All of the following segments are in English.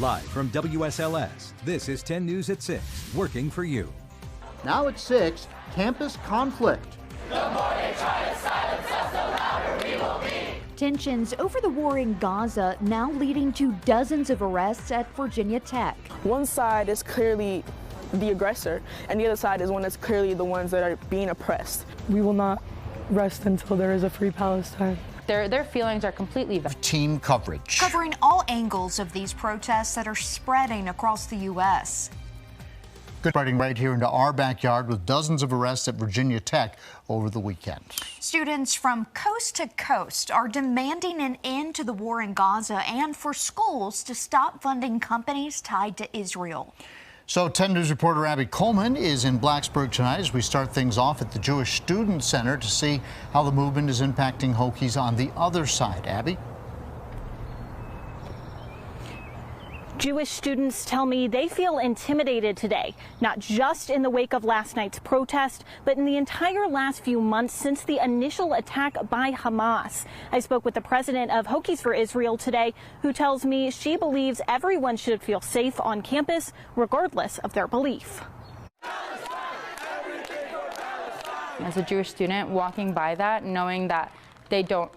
Live from WSLS, this is 10 News at 6, working for you. Now at 6, campus conflict. The more they try to silence us, the louder we will be. Tensions over the war in Gaza now leading to dozens of arrests at Virginia Tech. One side is clearly the aggressor, and the other side is one that's clearly the ones that are being oppressed. We will not rest until there is a free Palestine. Their feelings are completely valid. Team coverage. Covering all angles of these protests that are spreading across the U.S. Good, spreading right here into our backyard with dozens of arrests at Virginia Tech over the weekend. Students from coast to coast are demanding an end to the war in Gaza and for schools to stop funding companies tied to Israel. So 10 News reporter Abby Coleman is in Blacksburg tonight as we start things off at the Jewish Student Center to see how the movement is impacting Hokies on the other side. Abby? Jewish students tell me they feel intimidated today, not just in the wake of last night's protest, but in the entire last few months since the initial attack by Hamas. I spoke with the president of Hokies for Israel today, who tells me she believes everyone should feel safe on campus, regardless of their belief. As a Jewish student, walking by that, knowing that they don't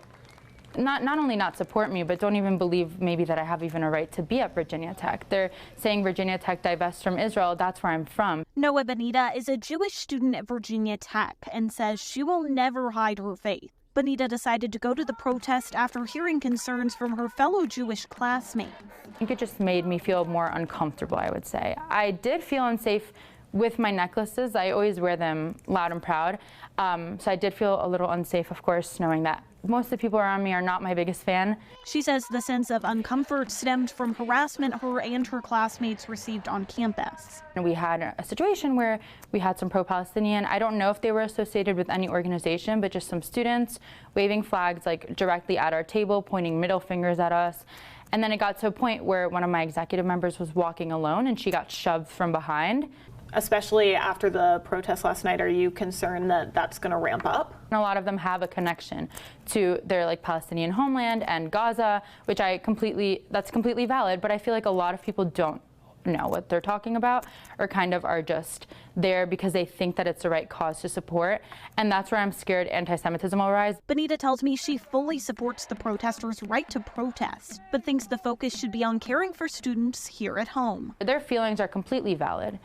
not only not support me, but don't even believe maybe that I have even a right to be at Virginia Tech. They're saying Virginia Tech divests from Israel. That's where I'm from. Noah Benita is a Jewish student at Virginia Tech and says she will never hide her faith. Benita decided to go to the protest after hearing concerns from her fellow Jewish classmates. I think it just made me feel more uncomfortable, I would say. I did feel unsafe with my necklaces. I always wear them loud and proud. So I did feel a little unsafe, of course, knowing that most of the people around me are not my biggest fan. She says the sense of uncomfort stemmed from harassment her and her classmates received on campus. We had a situation where we had some pro-Palestinian. I don't know if they were associated with any organization, but just some students waving flags like directly at our table, pointing middle fingers at us. And then it got to a point where one of my executive members was walking alone and she got shoved from behind. Especially after the protest last night, are you concerned that that's going to ramp up? And a lot of them have a connection to their Palestinian homeland and Gaza, which that's completely valid, but I feel like a lot of people don't know what they're talking about or kind of are just there because they think that it's the right cause to support, and that's where I'm scared anti-Semitism will rise. Benita tells me she fully supports the protesters' right to protest, but thinks the focus should be on caring for students here at home. Their feelings are completely valid,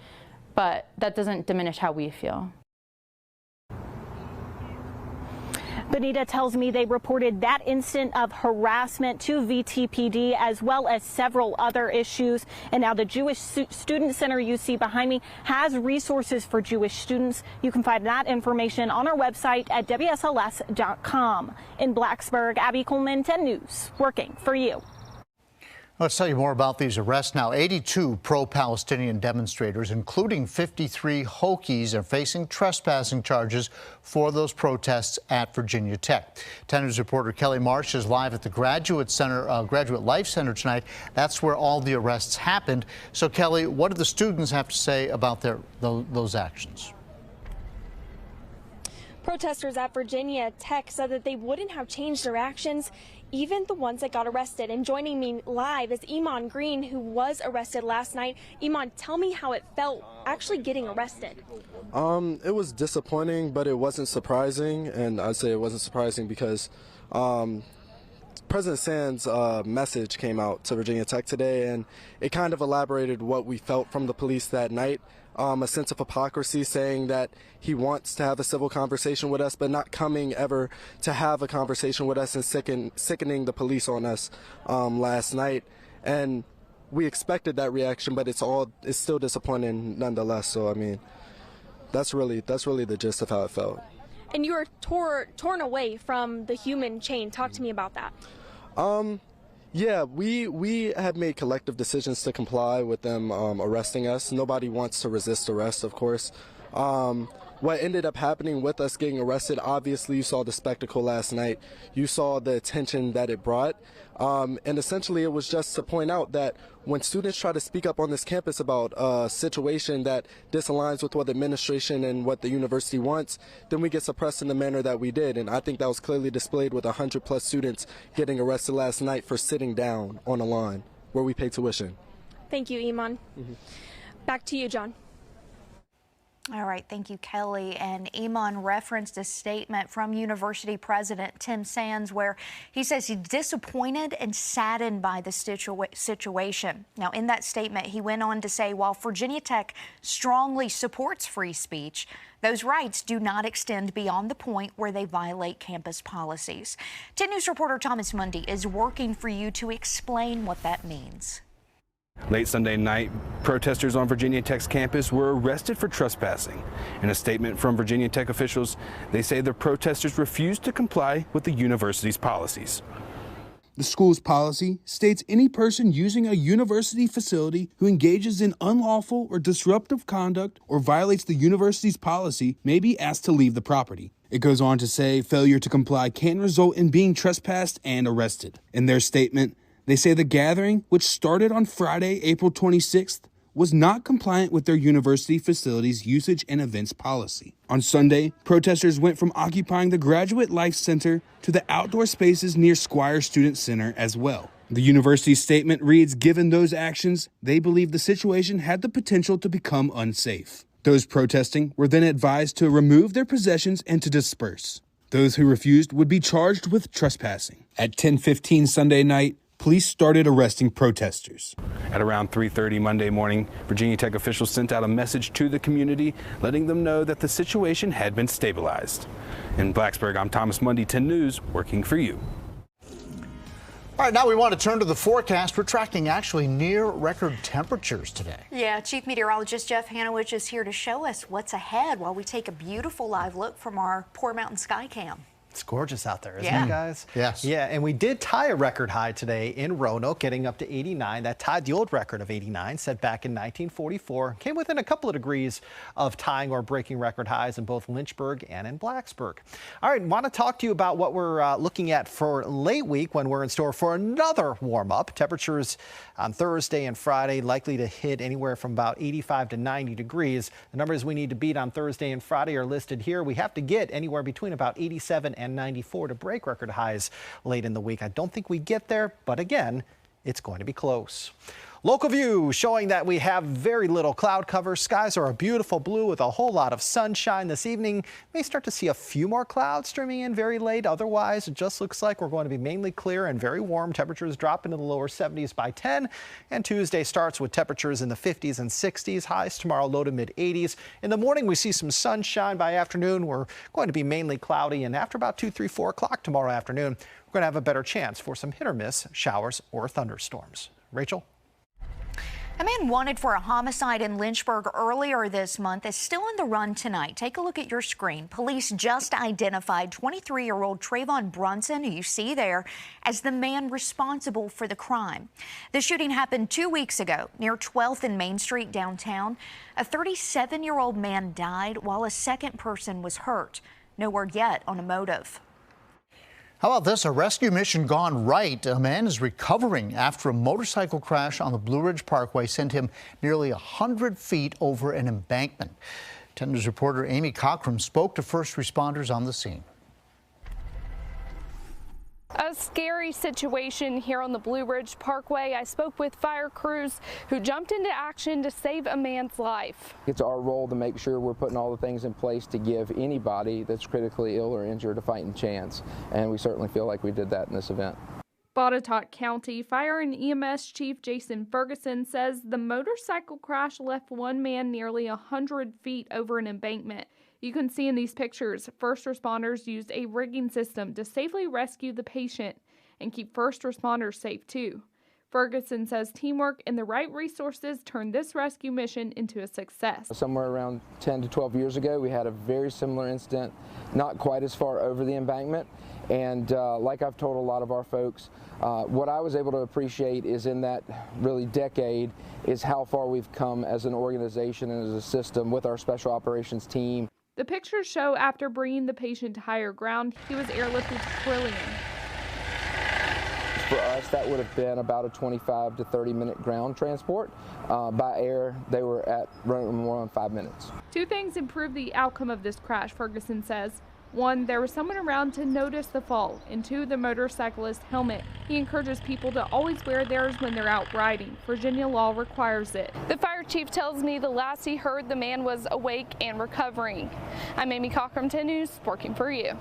but that doesn't diminish how we feel. Benita tells me they reported that incident of harassment to VTPD as well as several other issues. And now the Jewish Student Center you see behind me has resources for Jewish students. You can find that information on our website at WSLS.com. In Blacksburg, Abby Coleman, 10 News, working for you. Let's tell you more about these arrests now. 82 pro-Palestinian demonstrators, including 53 Hokies, are facing trespassing charges for those protests at Virginia Tech. 10 News reporter Kelly Marsh is live at the Graduate Life Center tonight. That's where all the arrests happened. So, Kelly, what do the students have to say about those actions? Protesters at Virginia Tech said that they wouldn't have changed their actions, even the ones that got arrested. And joining me live is Iman Green, who was arrested last night. Iman, tell me how it felt actually getting arrested. It was disappointing, but it wasn't surprising. And I'd say it wasn't surprising because President Sand's message came out to Virginia Tech today, and it kind of elaborated what we felt from the police that night. A sense of hypocrisy, saying that he wants to have a civil conversation with us, but not coming ever to have a conversation with us, and sickening the police on us last night. And we expected that reaction, but it's still disappointing nonetheless. So I mean, that's really the gist of how it felt. And you were torn away from the human chain. Talk to me about that. Yeah, we had made collective decisions to comply with them arresting us. Nobody wants to resist arrest, of course. What ended up happening with us getting arrested, obviously you saw the spectacle last night. You saw the attention that it brought. And essentially it was just to point out that when students try to speak up on this campus about a situation that disaligns with what the administration and what the university wants, then we get suppressed in the manner that we did. And I think that was clearly displayed with 100+ students getting arrested last night for sitting down on a line where we pay tuition. Thank you, Iman. Back to you, John. All right, thank you, Kelly. And Iman referenced a statement from University President Tim Sands where he says he's disappointed and saddened by the situation. Now, in that statement, he went on to say, while Virginia Tech strongly supports free speech, those rights do not extend beyond the point where they violate campus policies. 10 News reporter Thomas Mundy is working for you to explain what that means. Late Sunday night, protesters on Virginia Tech's campus were arrested for trespassing. In a statement from Virginia Tech officials, they say the protesters refused to comply with the university's policies. The school's policy states any person using a university facility who engages in unlawful or disruptive conduct or violates the university's policy may be asked to leave the property. It goes on to say failure to comply can result in being trespassed and arrested. In their statement, they say the gathering, which started on Friday, April 26th, was not compliant with their university facilities usage and events policy. On Sunday, protesters went from occupying the Graduate Life Center to the outdoor spaces near Squire Student Center as well. The university's statement reads, given those actions, they believe the situation had the potential to become unsafe. Those protesting were then advised to remove their possessions and to disperse. Those who refused would be charged with trespassing. At 10:15 Sunday night, police started arresting protesters. At around 3:30 Monday morning, Virginia Tech officials sent out a message to the community, letting them know that the situation had been stabilized. In Blacksburg, I'm Thomas Mundy, 10 News, working for you. All right, now we want to turn to the forecast. We're tracking actually near record temperatures today. Yeah, Chief Meteorologist Jeff Hanowich is here to show us what's ahead while we take a beautiful live look from our Poor Mountain Sky Cam. It's gorgeous out there, isn't it, guys? Yes. Yeah, and we did tie a record high today in Roanoke, getting up to 89. That tied the old record of 89 set back in 1944. Came within a couple of degrees of tying or breaking record highs in both Lynchburg and in Blacksburg. All right, want to talk to you about what we're looking at for late week when we're in store for another warm up. Temperatures on Thursday and Friday likely to hit anywhere from about 85 to 90 degrees. The numbers we need to beat on Thursday and Friday are listed here. We have to get anywhere between about 87 and 94 to break record highs late in the week. I don't think we get there, but again, it's going to be close. Local view showing that we have very little cloud cover. Skies are a beautiful blue with a whole lot of sunshine this evening. May start to see a few more clouds streaming in very late. Otherwise, it just looks like we're going to be mainly clear and very warm. Temperatures drop into the lower 70s by 10. And Tuesday starts with temperatures in the 50s and 60s. Highs tomorrow low to mid 80s. In the morning, we see some sunshine. By afternoon, we're going to be mainly cloudy. And after about 2, 3, 4 o'clock tomorrow afternoon, we're going to have a better chance for some hit or miss showers or thunderstorms. Rachel? A man wanted for a homicide in Lynchburg earlier this month is still on the run tonight. Take a look at your screen. Police just identified 23-year-old Trayvon Brunson, who you see there, as the man responsible for the crime. The shooting happened 2 weeks ago near 12th and Main Street downtown. A 37-year-old man died while a second person was hurt. No word yet on a motive. How about this? A rescue mission gone right. A man is recovering after a motorcycle crash on the Blue Ridge Parkway sent him nearly 100 feet over an embankment. 10 News reporter Amy Cockrum spoke to first responders on the scene. A scary situation here on the Blue Ridge Parkway. I spoke with fire crews who jumped into action to save a man's life. It's our role to make sure we're putting all the things in place to give anybody that's critically ill or injured a fighting chance, and we certainly feel like we did that in this event. Botetourt County Fire and EMS Chief Jason Ferguson says the motorcycle crash left one man nearly 100 feet over an embankment. You can see in these pictures, first responders used a rigging system to safely rescue the patient and keep first responders safe too. Ferguson says teamwork and the right resources turned this rescue mission into a success. Somewhere around 10 to 12 years ago, we had a very similar incident, not quite as far over the embankment. And like I've told a lot of our folks, what I was able to appreciate is in that really decade is how far we've come as an organization and as a system with our special operations team. The pictures show after bringing the patient to higher ground, he was airlifted to Quillian. For us, that would have been about a 25 to 30-minute ground transport. By air, they were at Roanoke Memorial in 5 minutes. Two things improved the outcome of this crash, Ferguson says. 1, there was someone around to notice the fall, and 2, the motorcyclist's helmet. He encourages people to always wear theirs when they're out riding. Virginia law requires it. The fire chief tells me the last he heard, the man was awake and recovering. I'm Amy Cochran, 10 News, working for you.